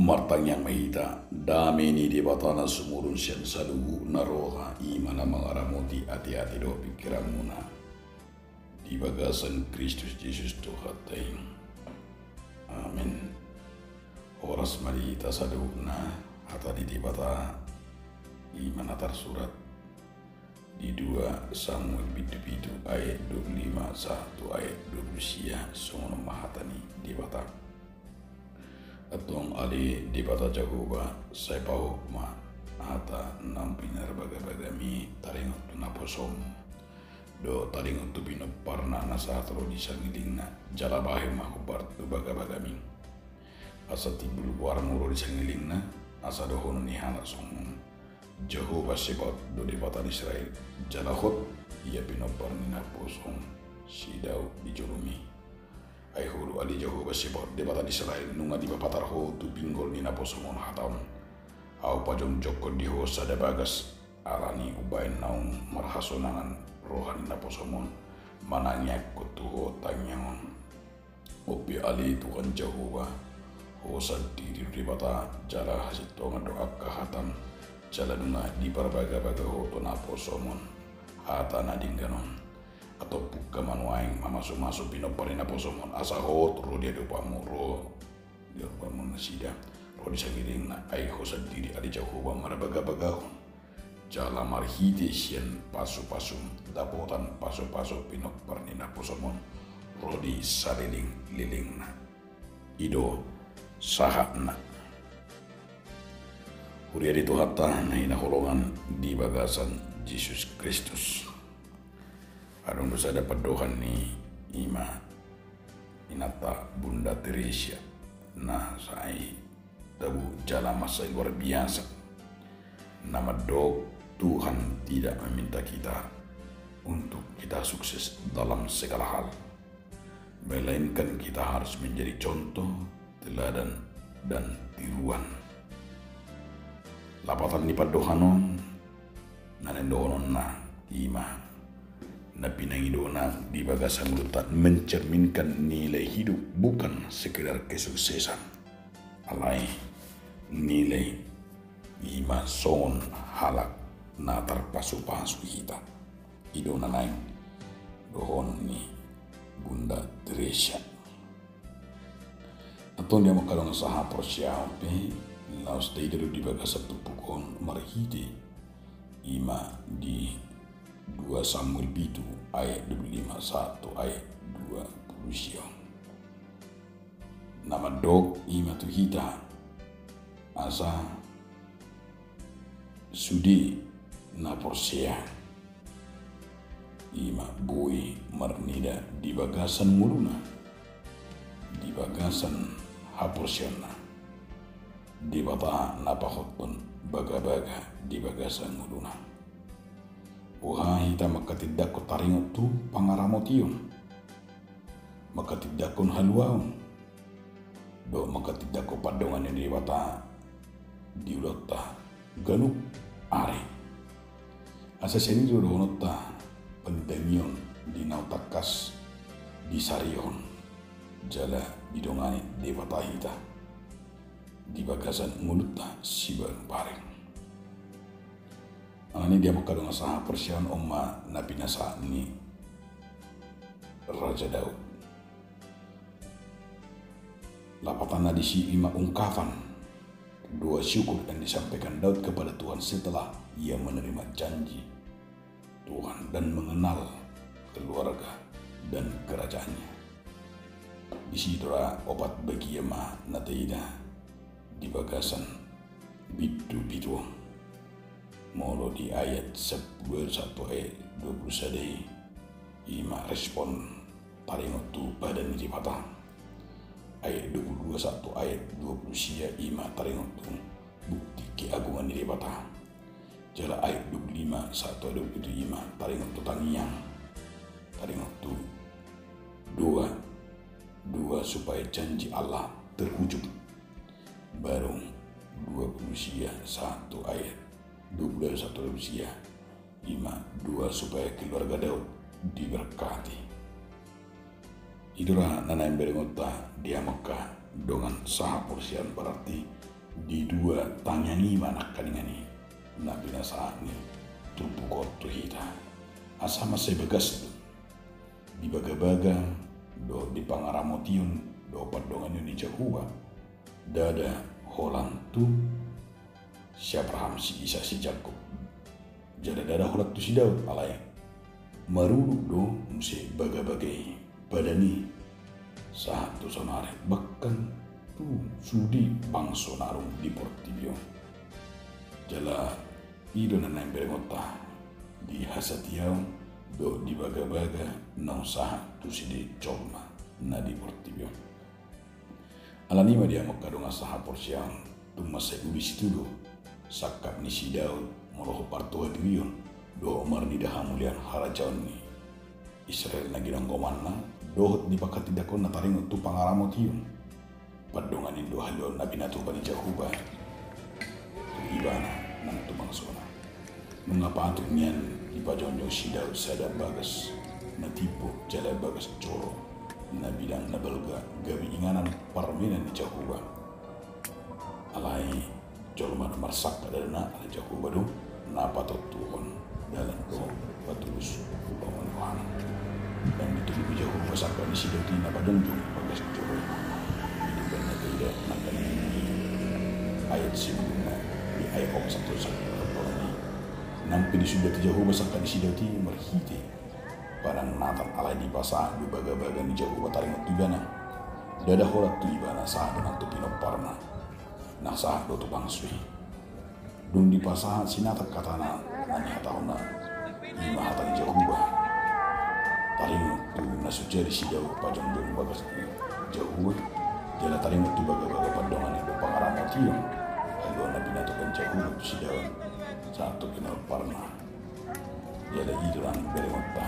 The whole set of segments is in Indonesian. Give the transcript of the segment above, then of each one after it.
Martang yang mahita, dami ni di batana sumurun siyan saluhu naroha imana mangaramuti ati-ati do pikiran muna. Di bagasan Kristus Yesus Tuhan tayong. Amin. Oras malita saduna hata di bata imana tersurat di 2 Samuel bidu ayat 25 1 ayat 20 sungun mahatani di bata. Atong ali di bata Jehovah saya pau ma hata nampinar baga-bagami taringot tunaposom do taringot tu parna nasa atro di sangilingna jala bahe mahubar tu baga-bagami asa tibul war muro di sangilingna asa dohono ni hana song Jehovah sebab do di bata Israel jalahot ia pinopar ni naposom sidau di julumi ay hulu ali Jehovah sebab di bata Israel nunga di bapatar ho tu pinggol ni naposomon hatam au pajong jokko di ho sada bagas alani ubain naung marhasonangan rohani naposomon mananya kutuho tanyangon opi ali Tuhan Jehovah ho sadiri di bata jala hasitonga doa kahatam jala nunga di barbaga-baga ho to naposomon hata nadingganon atau buka manuaing masuk pinoparina posomon asa hot ro dia dopamu ro dia dopamu nasida ro di sagiring na ai ho sadiri ali Jehovah marabaga-baga jala marhite sian pasu-pasu dapotan pasu-pasu pinoparina posomon ro di saliling-liling na ido sahakna Huria di tuhata na hinaholongan di bagasan Yesus Kristus. Adong dosa dapat dohan ni ima inata Bunda Teresia nah sai tabu jala masa luar biasa nama dok Tuhan tidak meminta kita untuk kita sukses dalam segala hal melainkan kita harus menjadi contoh teladan dan tiruan lapatan ni padohanon nanendonon na ima na pinangidona di bagasan lutat mencerminkan nilai hidup bukan sekedar kesuksesan alai nilai ima son halak na terpasu-pasu kita idona lain dohon ni Bunda Teresia atau dia makalong saha persiape laos dulu di bagasan tupukon marhide ima di 2 Samuel bidu ayat 25 1 ayat 20 nama dog ima tu hita asa sudi na porsia ima bui marnida di bagasan muluna di bagasan haporsiana di bata napahoton baga-baga di bagasan muluna Wah hita makatidak ko taringot tu pangaramotion makatidak kon haluaon do makatidak ko padongan ni bata diulota ganuk are asa seni do nota pendemion di nautakas di sarion jala bidongani di bata hita di bagasan mulutta sibang pareng ini dia buka dengan saha persian Oma Nabi Nasa ni Raja Daud. Lapatan di si 5 ungkapan 2 syukur yang disampaikan Daud kepada Tuhan setelah ia menerima janji Tuhan dan mengenal keluarga dan kerajaannya. Di situ obat bagi Yema Nateida di bagasan bidu molo di ayat 10 ayat 21 ima respon taringot tu pada ni patah ayat 22 ayat 20 sia ima taringot tu bukti keagungan ni patah jala ayat 25 ayat 25 taringot tu tangiang taringot tu dua supaya janji Allah terwujud baru 20 sia 1 ayat 21 Rusia 5 2 supaya keluarga Daud diberkati. Itulah nana yang berengota dia Mekah dengan saha porsian berarti di dua tanyani manak kalingani na binasaan ni tupukot tu hita asama say bagas di baga-baga do di pangaramotion do padongan ni Jehovah dada holang tu si Abraham si Isa si Jacob jadi dada holang tu si Daud alay maruduk do si baga-bagai badani saat tu sonare bahkan tu sudi bangso narung di Portibio jala ido na nang berengota di hasatiau do di baga-baga nang sahat tu si di colma na di Portibio alanima dia makadonga saha porsiang tu masai uli situdo sakap ni si Daud moroho partua dirion do marni dahamulian harajaon ni Israel na ginanggoman na dohot di bakat tidakon na taringot tu pangaramot yun padongan indo halon na binato ba ni Jehovah tu ibana ng tumangsona mengapa antuk niyan ipajonyo si Daud sada bagas na tipo jala bagas coro na bidang na belga gabi inganan parminan ni Jehovah alai jolma na marsak kada na ala Jehovah do na patotuhon dalam do patulus upaman dan dituju Jehovah sakka ni si Daud na padonjong bagas coro tidak makan ini ayat sebelumnya di ayat 1 sampai ini nampi di sudah Jehovah sakka di sidoti merhiti parang natal alai di pasah di baga-baga ni Jehovah taring tibana dada horat tu ibana sah dengan tu pinoparna nah sah do tu bangsui dung di pasah sinata katana nani hatahuna lima hatang Jehovah taring tu nasujari sidau pajang dung bagas Jehovah jala taring tu baga-baga padongan itu pangaramotio lalu na binatukan Jehovah si Daud satu kinal parna jala iduran beremota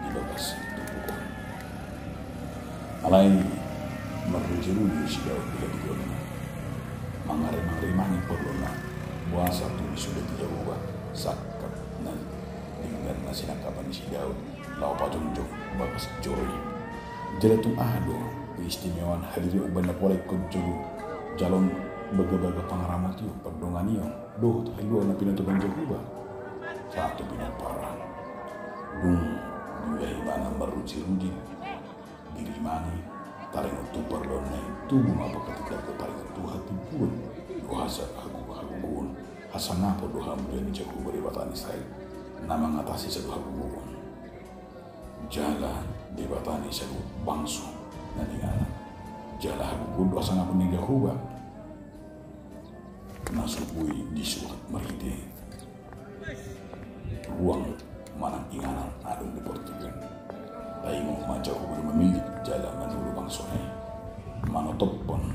di bagas tupukon alai merujuru si Daud bila digona mangare-mangare perlona buasa tu sudah Jehovah sakap na dengan nasinakapan si Daud lau patunjuk bagas jori jala tu ado keistimewaan hadiri uban na polay kudjuru jalon baga-baga pangaramat yun pagdungan yun do tayo na pinatukan Jehovah satu pinaparang dung duyahi manang maruji-ruji diri mani taring itu perlon na itu bumaba ketika ko taring itu hati pun dohasa hagugun hasa nga po doha mo ni Jehovah ribatan Israel na mangatasi sa hagugun jala ribatan Israel bangso naningala jala hagugun dosa nga po ni Jehovah nasubui di surat meride ruang manang inganan adong di Portugal tayo mo Jehovah memilih jala manulu bangso ni manotop pon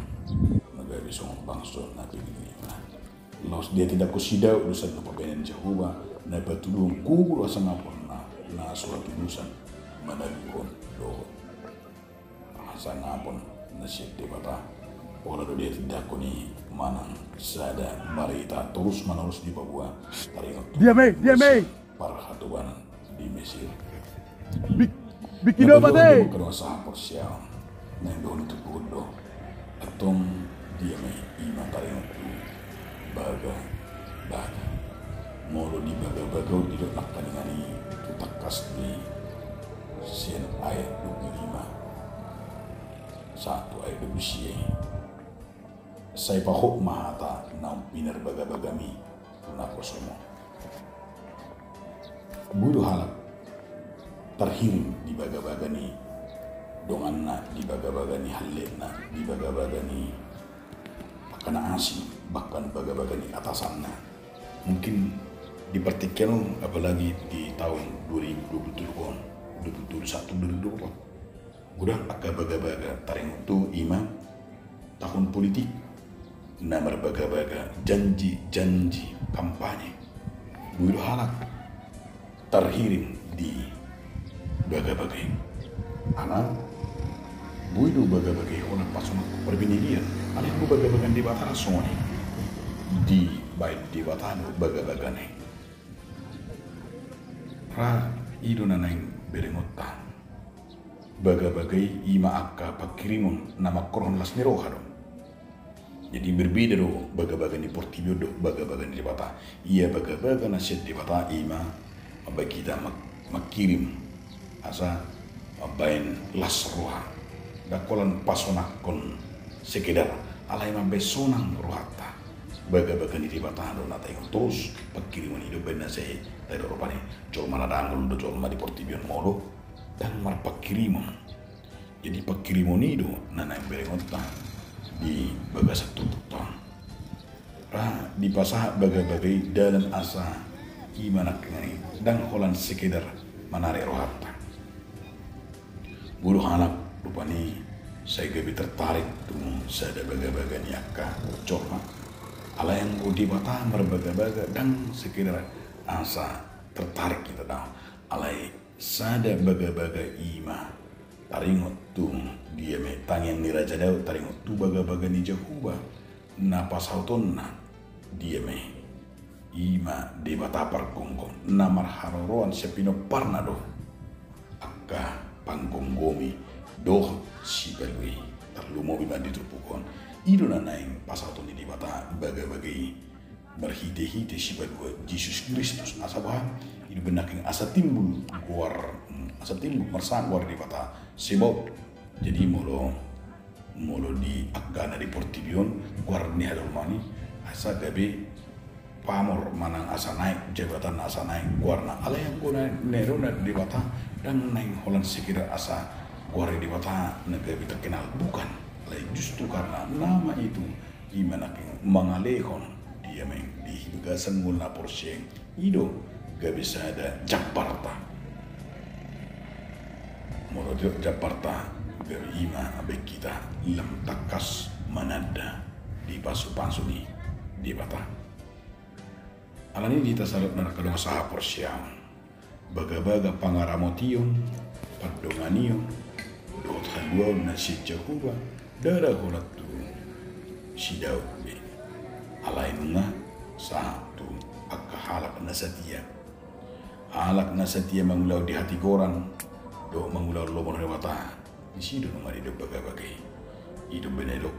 nagabisong bangso na pinigina laos dia tidak kusidaw urusan na pabayanan Jehovah na patulong kulo sa nga pon na surat urusan manalukon doon sa nga pon na siya debata wala do dia tidak kuni manang sada marita terus menerus di Papua diame para hatuan di Mesir bikin apa teh kalau sah porsial nang don tu kudo atong diame ima taringot baga molo di baga di nak kaningani tutakas di sen ayat 25 satu ayat 20 saya pahok mahata na pinar baga-bagami na kosomo. Budo halak terhirim di baga-baga ni dongan na di baga-baga ni halit na di baga-baga ni pakana asing bahkan baga-baga ni atasan na mungkin dipertikkan apalagi di tahun 2020 2021 udah agak baga-baga taring itu imam tahun politik na berbaga-baga janji-janji kampanye buido halak terhirim di baga-baga anak buido baga-baga ona pasong perbindian alih bu baga-baga di batara soni di baik di batano baga-baga ne ra ido nanang berengota baga-baga ima akka pakirimun nama koron las niroha dong Jadi berbeda do baga-baga ni portibio do baga-baga ni dibata. Ia baga-baga nasihat dibata ima bagi kita makirim asa mabain las roha dakolan pasonakon sekedar alai besonang rohata baga-baga ni dibata do nata yang terus pakiriman hidup benar saya dari Eropa ni jol mana dangul do jol mana di portibio modo dan mar pakiriman. Jadi pakiriman itu nana yang berengota di baga satu tutang di pasah bagai-bagai dalam asa gimana kini dan holan sekedar menarik rohata bulu anak lupa nih saya gabi tertarik tuh saya baga-baga niaka coba ala yang di bata berbaga-baga dan sekedar asa tertarik kita dah alai sada baga-baga ima taringot tuh dia me tangan ni raja Daud taringot tu baga-baga ni Jehuba napas hautonna dia me ima di batapar kongkong namar haroroan sepino parnado akka panggonggomi doh si belui terlumo biman ditupukon ido na naing pas hautonni di bata baga-bagai berhite-hite si belui Yesus Kristus asabah itu benaking asa timbul mersan war di bata sebab jadi molo di agana di portibion war ni ada mani asa gabe pamor manang asa naik jabatan asa naik warna ala yang guna nerona di bata dan naik holan sekira asa war di bata negabi terkenal bukan lain justru karena nama itu gimana mengalehon dia meng di higasan mulna porseng ido gak bisa ada Jakarta menurut Jakarta gak ima abek kita lam takas manada di pasu-pasu di bata alani di tasarap na nakadong sa porsyang baga-baga pangaramotion padonganion doot halwaw na si Jehovah dara hulat tu si Daud be alain nga sa tu akahalak na setia alak na setia mangulaw di hati korang do mangulaw lomon rewata di sido nomor hidup bagai-bagai hidup benedok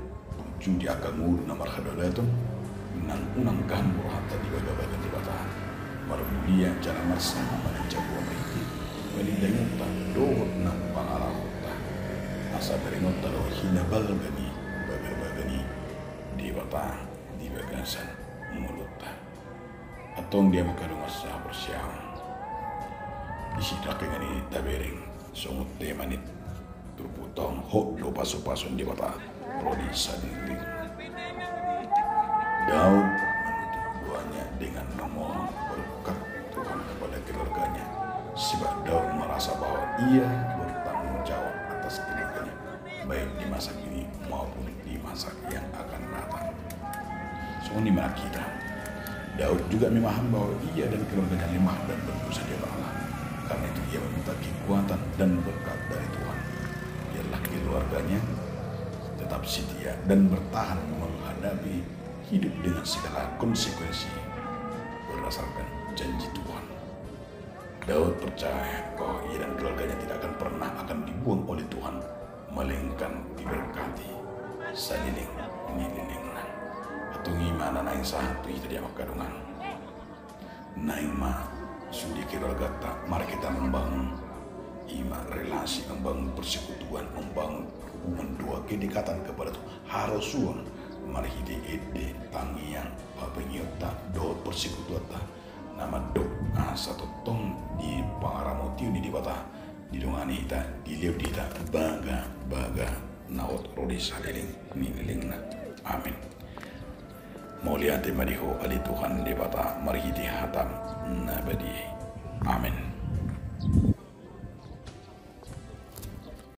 judi akan nguru nomor hadola itu nang unang gambur hatta di bagai-bagai di bata marmulia jana marsama manan jago mereka wali dayuta dohot na pangarahota asa beringota do hinabalgani bagai-bagai di bata di bagasan mulutta atong dia makadong asa bersyang isidak ngani tabering sungut temanit turputong ho lo paso-pason di bata rodi sading Daud menutup doanya dengan memohon berkat Tuhan kepada keluarganya sebab Daud merasa bahwa ia bertanggung jawab atas keluarganya baik di masa kini maupun di masa yang akan datang. Soalnya di mana kita Daud juga memahami bahwa ia dan keluarganya lemah dan berdosa di Allah. Karena itu ia meminta kekuatan dan berkat dari Tuhan. Biarlah keluarganya tetap setia dan bertahan menghadapi hidup dengan segala konsekuensi berdasarkan janji Tuhan. Daud percaya bahwa ia dan keluarganya tidak akan pernah dibuang oleh Tuhan, melainkan diberkati saliling nililing atau gimana naing satu itu dia makadungan naing ma sudi keluarga tak mari kita membangun ima relasi, membangun persekutuan, membangun hubungan dua kedekatan kepada Tuhan harusuan mari hide ede tangian papenyota do persekutuan nama dok satu tong di pangaramoti di bata di dongani ita di liu ita baga naot rodi saliling nililing na amin. Mulia temadiho ali Tuhan di bata mari hide hatam nabadi amin.